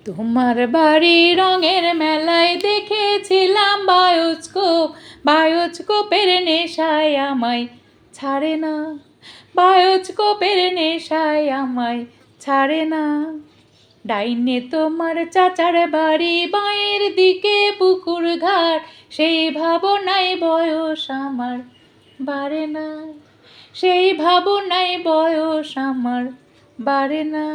তোমার বাড়ি রঙের মেলায় দেখেছিলাম বায়োস্কোপ, বায়োস্কোপের নেশায় আমায় ছাড়ে না, বায়োস্কোপের নেশায় আমায় ছাড়ে না। ডাইনে তোমার চাচার বাড়ি, বাঁয়ের দিকে পুকুর ঘাট, সেই ভাবনায় বয়স আমার বাড়ে না, সেই ভাবনায় বয়স আমার বাড়ে না।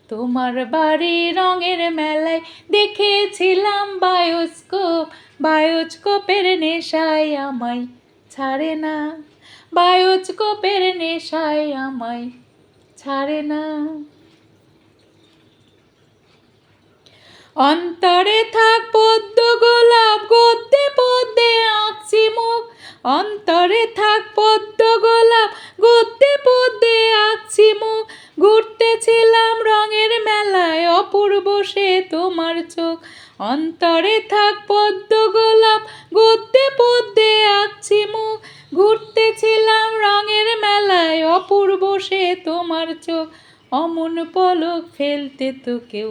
তোমার বাড়ি রঙের মেলায় দেখেছিলাম বায়োস্কোপ, বায়োস্কোপের নেশায় আমায় ছাড়ে না, বায়োস্কোপের নেশায় আমায় ছাড়ে না। অন্তরে থাক পদ্ম গোলাপ, গদ্যে পদ্যে আঁকছি মুখ, অন্তরে থাক পদ্ম গোলাপ, গদ্যে পদ্যে আঁকছি মুখ। ঘুরতেছিলাম রঙের মেলায়, অপূর্ব সে তোমার চোখ। অন্তরে থাক পদ্ম গোলাপ, গদ্যে পদ্যে আঁকছি মুখ। ঘুরতেছিলাম রঙের মেলায়, অপূর্ব সে তোমার চোখ। অমন পলক ফেলতে তো কেউ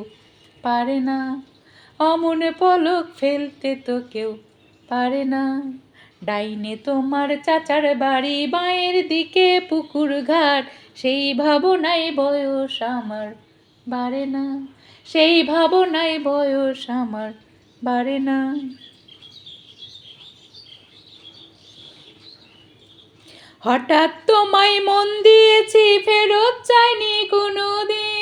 পারে না, অমন পলক ফেলতে তো কেউ পারে না। ডাইনে তোমার চাচার বাড়ি, বাঁয়ের দিকে পুকুর ঘাট, সেই ভাবনায় বয়স আমার বাড়ে না, সেই ভাবনায় বয়স আমার বাড়ে না। হঠাৎ তোমায় মন দিয়েছি, ফেরত চাইনি কোনো দিন।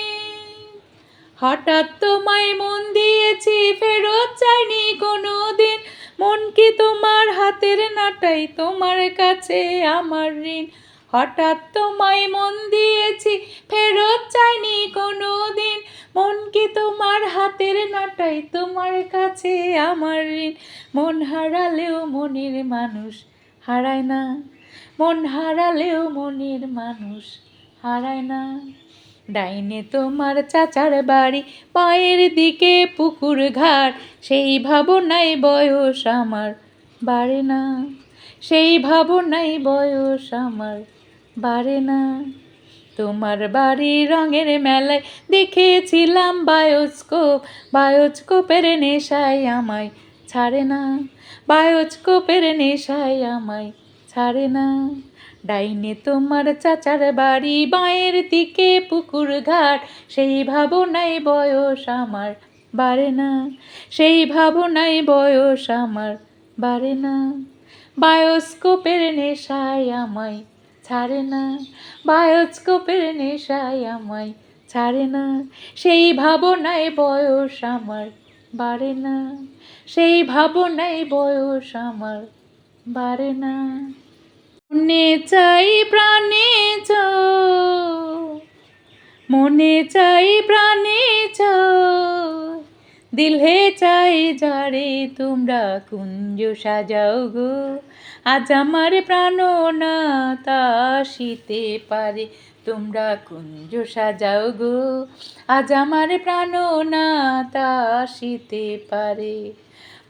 হঠাৎ তোমায় মন দিয়েছি, ফেরত চাইনি কোনো দিন। মন কি তোমার হাতের নাটাই, তোমার কাছে আমার ঋণ। হঠাৎ তোমায় মন দিয়েছি, ফেরত চাইনি কোনো দিন। মন কি তোমার হাতের নাটাই, তোমার কাছে আমার ঋণ। মন হারালেও মনের মানুষ হারায় না, মন হারালেও মনের মানুষ হারায় না। ডাইনে তোমার চাচার বাড়ি, পায়ের দিকে পুকুর ঘাট, সেই ভাবনায় বয়স আমার বাড়ে না, সেই ভাবনায় বয়স আমার বাড়ে না। তোমার বাড়ি রঙের মেলায় দেখেছিলাম বায়োস্কোপ, বায়োস্কোপের নেশায় আমায় ছাড়ে না, বায়োস্কোপের নেশায় আমায় ছাড়ে না। ডাইনে তোমার চাচার বাড়ি, বাঁয়ের দিকে পুকুর ঘাট, সেই ভাবনায় বয়স আমার বাড়ে না, সেই ভাবনায় বয়স আমার বাড়ে না। বায়োস্কোপের নেশায় আমায় ছাড়ে না, বায়োস্কোপের নেশায় আমায় ছাড়ে না, সেই ভাবনায় বয়স আমার বাড়ে না, সেই ভাবনায় বয়স আমার বাড়ে না। মনে চাই প্রাণে চাও, মনে চাই প্রাণে চাও, দিলে চাই যারে তোমরা কুঞ্জ সাজাও গো। আজ আমার প্রাণনাথ আসিতে পারে, তোমরা কুঞ্জ সাজাও গো। আজ আমার প্রাণনাথ আসিতে পারে।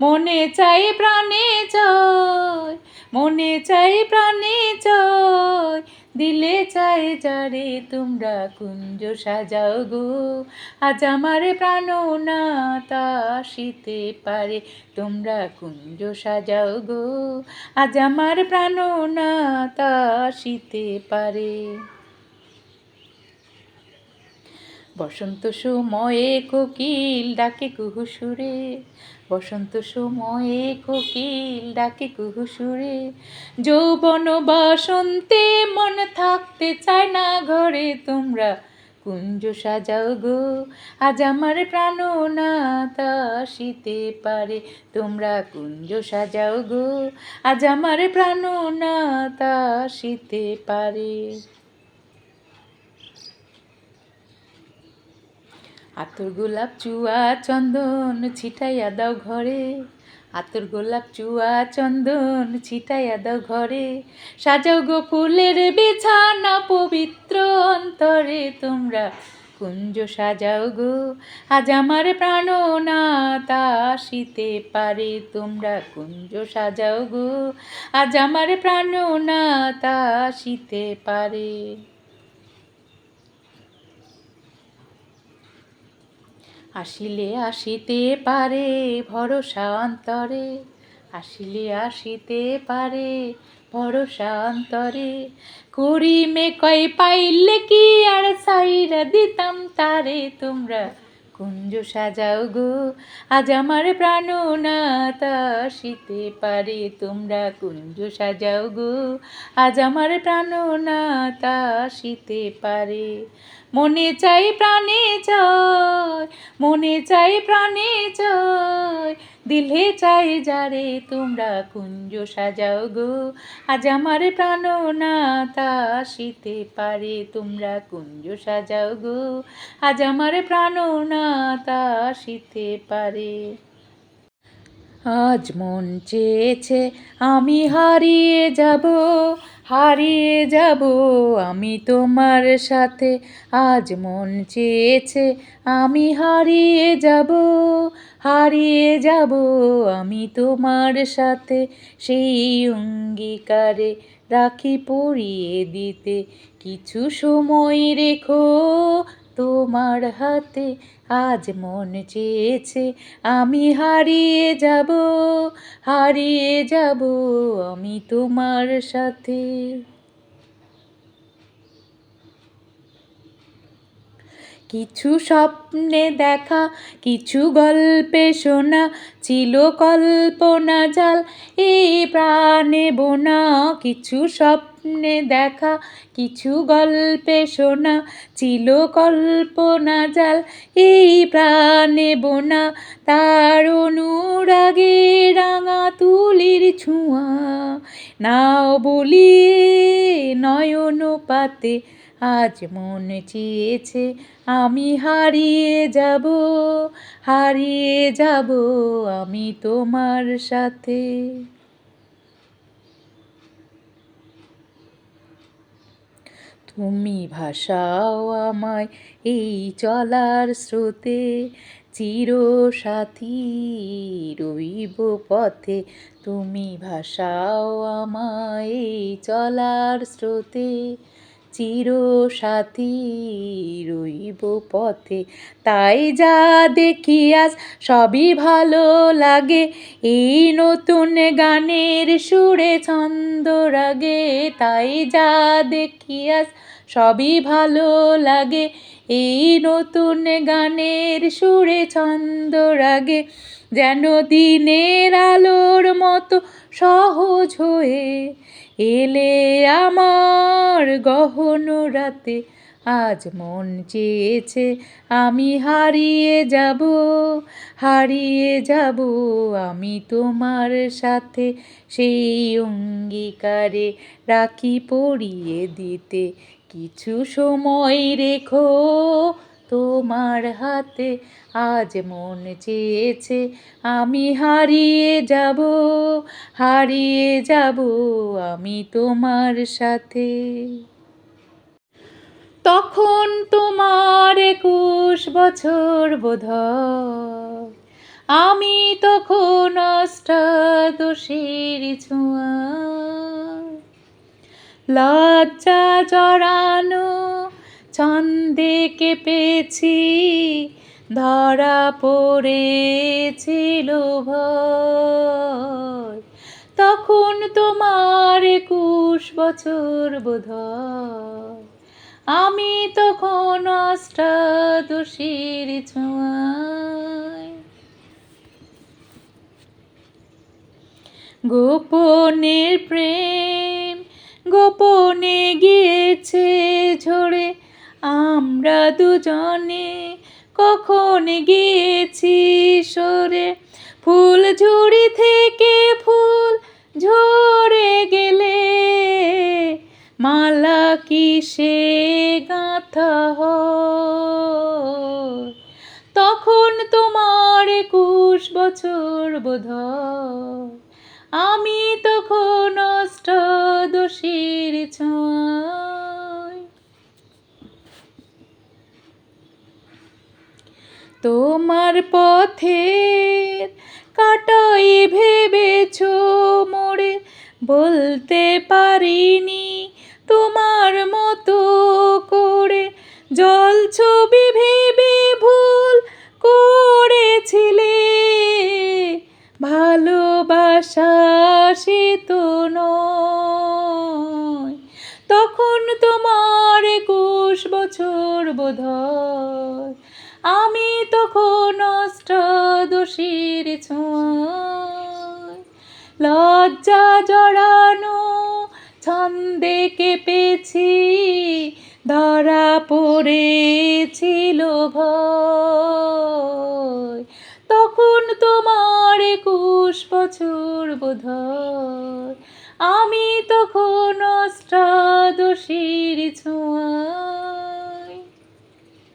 মনে চাই প্রাণে চাই, মনে চাই প্রাণে চাই, দিলে চাই যারে তোমরা কুঞ্জ সাজাও গো। আজ আমার প্রাণনাথ আসিতে পারে, তোমরা কুঞ্জ সাজাও গো। আজ আমার প্রাণনাথ আসিতে পারে। বসন্ত সময়ে কোকিল ডাকে কুহু সুরে, বসন্ত সময়ে কোকিল ডাকে কুহু সুরে। যৌবন বসন্তে মন থাকতে চায় না ঘরে, তোমরা কুঞ্জ সাজাও গো। আজ আমার প্রাণনাথ আসিতে পারে, তোমরা কুঞ্জ সাজাও গো। আজ আমার প্রাণনাথ আসিতে পারে। আতর গোলাপ চুয়া চন্দন ছিটাইয়া দাও ঘরে, আতর গোলাপ চুয়া চন্দন ছিটাইয়া দাও ঘরে। সাজাও গো ফুলের বিছানা পবিত্র অন্তরে, তোমরা কুঞ্জ সাজাও গো। আজ আমার প্রাণনাথ আসিতে পারে, তোমরা কুঞ্জ সাজাও গো। আজ আমার প্রাণনাথ আসিতে পারে। আসিলে আসিতে পারে ভরসা অন্তরে, আসিলে আসিতে পারে ভরসা অন্তরে, করিমে কয় পাইলে কি আর সাইরা দিতাম তারে। তোমরা কুঞ্জ সাজাও গো আজ আমার প্রাণনাথ আসিতে পারে, তোমরা কুঞ্জ সাজাও গো আজ আমার প্রাণনাথ আসিতে পারে। মনে চাই প্রাণে চায়, মনে চাই প্রাণে চায়, দিলে চাই যারে। তোমরা কুঞ্জ সাজাও গো আজ আমার প্রাণনাথ আসিতে পারে, তোমরা কুঞ্জ সাজাও গো আজ আমার প্রাণনাথ আসিতে পারে। আজ মন চেয়েছে আমি হারিয়ে যাব, হারিয়ে যাব আমি তোমার সাথে। আজ মন চেয়েছে আমি হারিয়ে যাব, হারিয়ে যাব আমি তোমার সাথে। সেই অঙ্গীকারে রাখি পরিয়ে দিতে, কিছু সময় রেখো তোমার হাতে। আজ মন চেয়েছে আমি হারিয়ে যাব, হারিয়ে যাব আমি তোমার সাথে। কিছু স্বপ্নে দেখা, কিছু গল্পে শোনা, ছিল কল্পনা জাল এই প্রাণে বোনা। কিছু স্বপ্নে দেখা, কিছু গল্পে শোনা, ছিল কল্পনা জাল এই প্রাণে বোনা। তার অনুরাগে রাঙা তুলির ছোঁয়া, নাও বলিয়ে নয়ন পাতে। আজ মন চেয়েছে আমি হারিয়ে যাব, হারিয়ে যাব আমি তোমার সাথে। তুমি ভাসাও আমায় এই চলার স্রোতে, চিরসাথী রইব পথে। তুমি ভাসাও আমায় এই চলার স্রোতে, চিরসাথী রইব পথে। তাই যা দেখি আজ সবই ভালো লাগে, এই নতুন গানের সুরে ছন্দ রাগে। তাই যা দেখি আজ সবই ভালো লাগে, এই নতুন গানের সুরে ছন্দ রাগে। যেন দিনের আলোর মতো সহজ হয়ে এলে আমার গহন রাতে। আজ মন চেয়েছে আমি হারিয়ে যাব, হারিয়ে যাব আমি তোমার সাথে। সেই অঙ্গীকারে রাখি পরিয়ে দিতে, কিছু সময় রেখো তোমার হাতে। আজ মন চেয়েছে আমি হারিয়ে যাব, হারিয়ে যাব আমি তোমার সাথে। তখন তোমার 21 বছর বোধহয়, আমি তখন অষ্টাদশীর ছোঁয়া। লজ্জা জড়ানো ছন্দে কেঁপেছি, ধরা পড়েছিল ভয়। তখন তোমার 21 বছর বোধহয়, আমি তখন অষ্টাদশীর ছোঁয়ায়। গোপনের প্রেম গোপনে গিয়েছে ঝরে, আমরা দুজনে কখন গিয়েছি সরে। ফুল ঝুড়ি থেকে ফুল ঝরে গেলে, মালা কিসে গাঁথা হয়। তখন তোমার 21 বছর বোধহয়, আমি তখন অষ্টাদশীর ছোঁয়ায়। তোমার পথের কাটাই ভেবেছ মোড়ে, বলতে পারিনি তোমার মতো করে। জল ছবি ভেবে ভুল চেয়েছিলে ভালোবাসা সে তো নয়। তখন তোমার 21 বছর বোধহয়, আমি তখন অষ্টাদশীর ছোঁয়ায়। লজ্জা জড়ানো ছন্দে কেঁপেছি, ধরা পড়েছিল ভয়। তখন তোমার 21 বছর বোধহয়, আমি তখন অষ্টাদশীর ছোঁয়া।